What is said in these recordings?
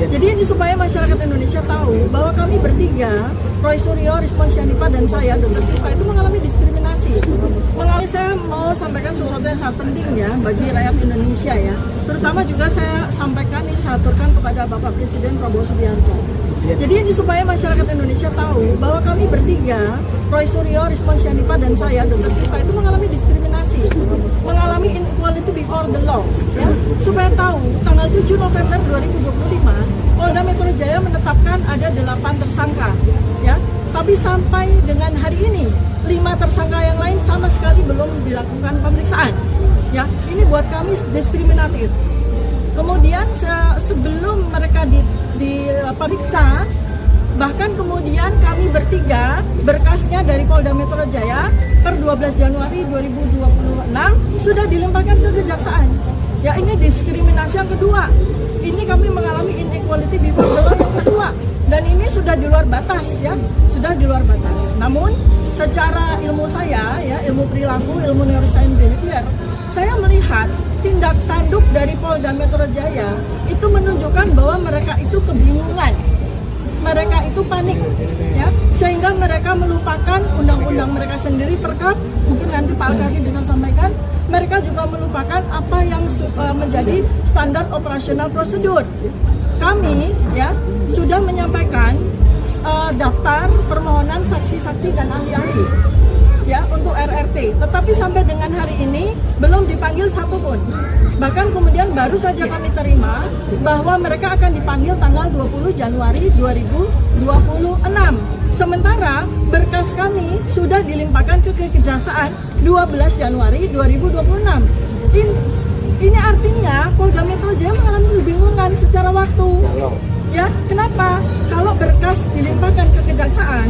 Jadi ini supaya masyarakat Indonesia tahu bahwa kami bertiga, Roy Suryo, Rismon Syanipa, dan saya, Dr. Tifa, itu mengalami diskriminasi. Saya mau sampaikan sesuatu yang sangat penting ya bagi rakyat Indonesia ya. Terutama juga saya sampaikan, saya aturkan kepada Bapak Presiden Prabowo Subianto. Jadi ini supaya masyarakat Indonesia tahu bahwa kami bertiga, Roy Suryo, Rismon Syanipa, dan saya, Dr. Tifa, itu mengalami diskriminasi, mengalami inequality before the law. Ya, supaya tahu, tanggal 7 November 2025, Polda Metro Jaya menetapkan ada 8 tersangka. Ya, tapi sampai dengan hari ini 5 tersangka yang lain sama sekali belum dilakukan pemeriksaan. Ya, ini buat kami diskriminatif. Kemudian sebelum mereka diperiksa, bahkan kemudian kami bertiga berkasnya dari Polda Metro Jaya per 12 Januari 2026 sudah dilimpahkan ke kejaksaan. Ya, ini diskriminasi yang kedua. Ini kami mengalami inequality before the law yang kedua. Dan ini sudah di luar batas ya, sudah di luar batas. Namun secara ilmu saya ya, ilmu perilaku, ilmu neuroscience behavior, saya melihat tindak tanduk dari Polda Metro Jaya itu menunjukkan bahwa mereka itu kebingungan, mereka itu panik, ya, sehingga mereka melupakan undang-undang mereka sendiri, Perkap, mungkin nanti Pak Alkaki bisa sampaikan. Mereka juga melupakan apa yang menjadi standar operasional prosedur. Kami ya sudah menyampaikan daftar permohonan saksi-saksi dan ahli-ahli ya untuk RRT, tetapi sampai dengan hari ini belum dipanggil satupun. Bahkan kemudian baru saja kami terima bahwa mereka akan dipanggil tanggal 20 Januari 2026. Sementara berkas kami sudah dilimpahkan ke kejaksaan 12 Januari 2026. Ini artinya Polda Metro Jaya mengalami kebingungan secara waktu. Ya, kenapa? Kalau berkas dilimpahkan ke kejaksaan,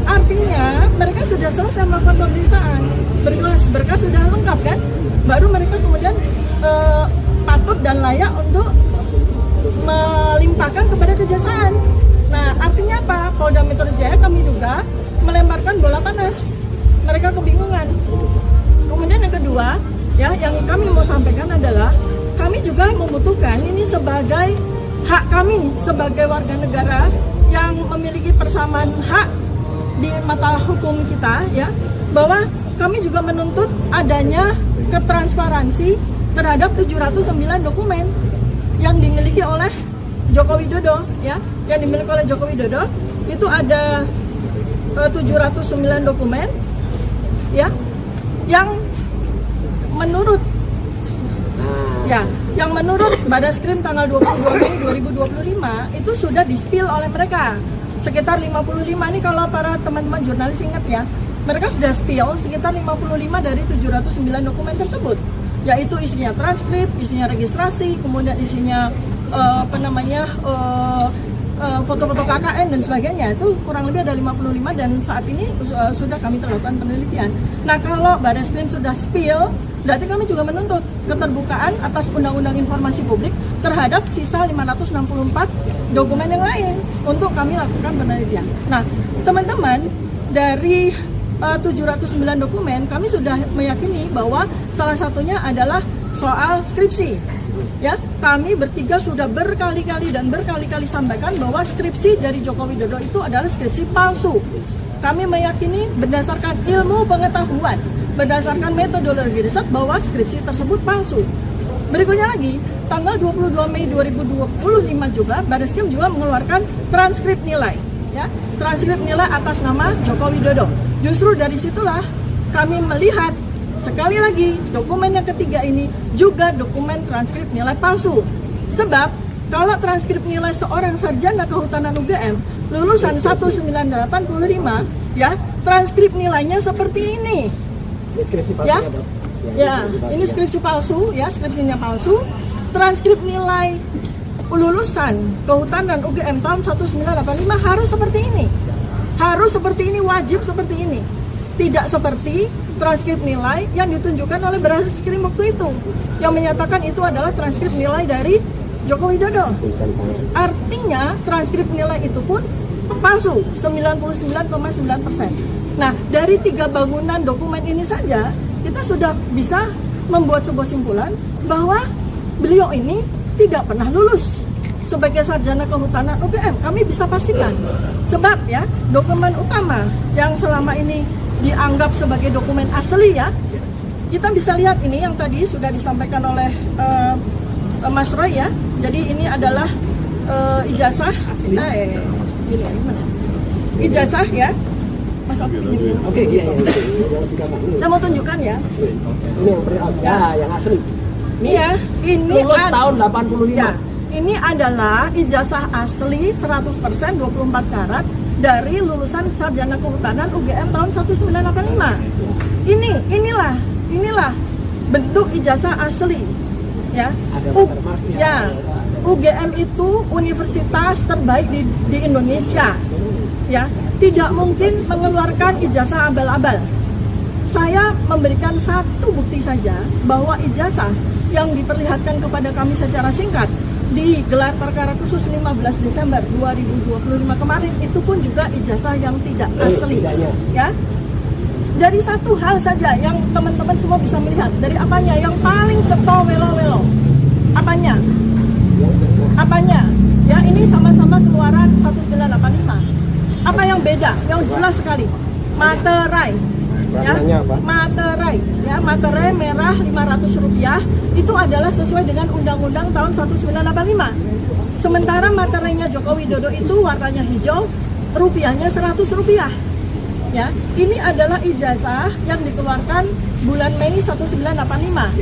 artinya mereka sudah selesai melakukan pemeriksaan. Berkas sudah lengkap kan? Baru mereka kemudian patut dan layak untuk melimpahkan kepada kejaksaan. Nah, artinya apa? Polda Metro Jaya kami duga melemparkan bola panas. Mereka kebingungan. Kemudian yang kedua, ya, yang kami mau sampaikan adalah kami juga membutuhkan ini sebagai hak kami sebagai warga negara yang memiliki persamaan hak di mata hukum kita, ya, bahwa kami juga menuntut adanya ketransparansi terhadap 709 dokumen yang dimiliki oleh Joko Widodo, ya, yang dimiliki oleh Joko Widodo itu ada 709 dokumen, ya, yang menurut Badaskrim tanggal 22 Mei 2025 itu sudah di-spill oleh mereka sekitar 55 nih, kalau para teman-teman jurnalis ingat ya, mereka sudah spill sekitar 55 dari 709 dokumen tersebut, yaitu isinya transkrip, isinya registrasi, kemudian isinya foto-foto KKN dan sebagainya. Itu kurang lebih ada 55 dan saat ini sudah kami lakukan penelitian. Nah, kalau Badaskrim sudah spill, berarti kami juga menuntut keterbukaan atas Undang-Undang Informasi Publik terhadap sisa 564 dokumen yang lain untuk kami lakukan penelitian. Nah, teman-teman, dari 709 dokumen kami sudah meyakini bahwa salah satunya adalah soal skripsi. Ya, kami bertiga sudah berkali-kali sampaikan bahwa skripsi dari Joko Widodo itu adalah skripsi palsu. Kami meyakini berdasarkan ilmu pengetahuan, berdasarkan metodologi riset bahwa skripsi tersebut palsu. Berikutnya lagi, tanggal 22 Mei 2025 juga Badaskrim juga mengeluarkan transkrip nilai, ya, transkrip nilai atas nama Joko Widodo. Justru dari situlah kami melihat sekali lagi dokumen yang ketiga ini juga dokumen transkrip nilai palsu. Sebab kalau transkrip nilai seorang sarjana kehutanan UGM lulusan 1985, ya, transkrip nilainya seperti ini. Ya, ya, ini skripsi palsu, ya, skripsinya palsu. Transkrip nilai lulusan kehutanan UGM tahun 1985 harus seperti ini. Harus seperti ini, wajib seperti ini. Tidak seperti transkrip nilai yang ditunjukkan oleh Badaskrim waktu itu, yang menyatakan itu adalah transkrip nilai dari Joko Widodo. Artinya transkrip nilai itu pun palsu, 99,9%. Nah, dari 3 bangunan dokumen ini saja kita sudah bisa membuat sebuah simpulan bahwa beliau ini tidak pernah lulus sebagai sarjana kehutanan UGM, kami bisa pastikan. Sebab ya, dokumen utama yang selama ini dianggap sebagai dokumen asli ya, kita bisa lihat ini yang tadi sudah disampaikan oleh Mas Roy ya. Jadi ini adalah ijazah ijazah ya. Mas Oke, iya. Saya mau tunjukkan ya. Ini yang asli. Ini ya, ini lulus tahun 85. Ya, ini adalah ijazah asli 100% 24 karat dari lulusan sarjana kehutanan UGM tahun 1985. Inilah bentuk ijazah asli. Ya. UGM itu universitas terbaik di Indonesia. Ya, tidak mungkin mengeluarkan ijazah abal-abal. Saya memberikan satu bukti saja bahwa ijazah yang diperlihatkan kepada kami secara singkat di gelar perkara khusus 15 Desember 2025 kemarin itu pun juga ijazah yang tidak asli. Ya. Dari satu hal saja yang teman-teman semua bisa melihat, dari apanya yang paling ceto welo-welo. Apanya? Ya, ini sama-sama keluaran 1985. Apa yang beda? Yang jelas sekali. Materai. Ya, materai. Ya, materai merah Rp500 itu adalah sesuai dengan Undang-Undang tahun 1985. Sementara materainya Joko Widodo itu warnanya hijau, rupiahnya Rp100. Ya, ini adalah ijazah yang dikeluarkan bulan Mei 1985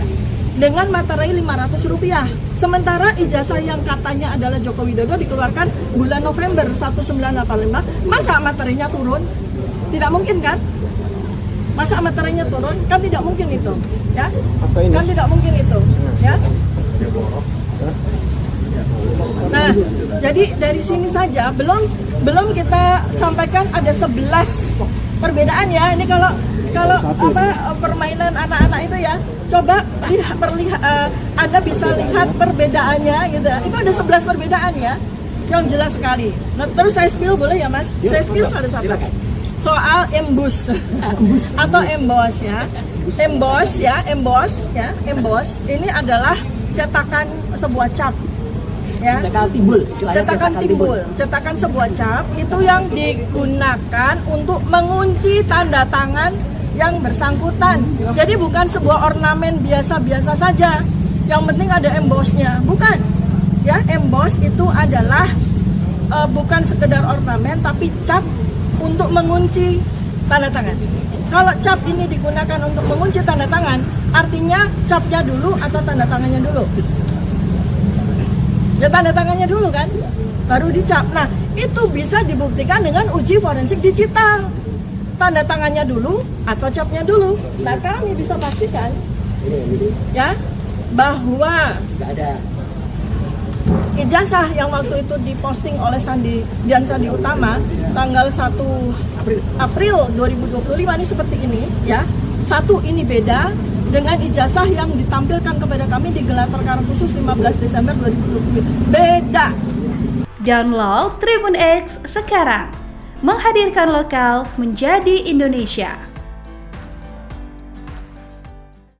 dengan materai Rp500. Sementara ijazah yang katanya adalah Joko Widodo dikeluarkan bulan November 1985. Masa materainya turun? Tidak mungkin kan? Masa materainya turun? Kan tidak mungkin itu, ya? Kan tidak mungkin itu, ya? Nah, jadi dari sini saja belum kita sampaikan ada 11 perbedaan ya. Ini kalau permainan anak-anak itu ya, coba Anda bisa lihat perbedaannya gitu. Itu ada 11 perbedaan ya, yang jelas sekali. Nah, terus saya spill boleh ya Mas? Saya spill satu-satu. Soal emboss atau emboss ya. Emboss ini adalah cetakan sebuah cap. Ya. Cetakan sebuah cap itu yang digunakan untuk mengunci tanda tangan yang bersangkutan. Jadi bukan sebuah ornamen biasa-biasa saja. Yang penting ada embossnya, bukan? Ya, emboss itu adalah bukan sekedar ornamen tapi cap untuk mengunci tanda tangan. Kalau cap ini digunakan untuk mengunci tanda tangan, artinya capnya dulu atau tanda tangannya dulu? Ya tanda tangannya dulu kan, baru dicap. Nah, itu bisa dibuktikan dengan uji forensik digital. Tanda tangannya dulu atau capnya dulu. Nah, kami bisa pastikan ya bahwa ijazah yang waktu itu diposting oleh Dian Sandi Utama tanggal 1 April 2025 ini seperti ini ya. Satu, ini beda dengan ijazah yang ditampilkan kepada kami di gelar perkara khusus 15 Desember 2020. Beda. Download Tribun X sekarang. Menghadirkan lokal menjadi Indonesia.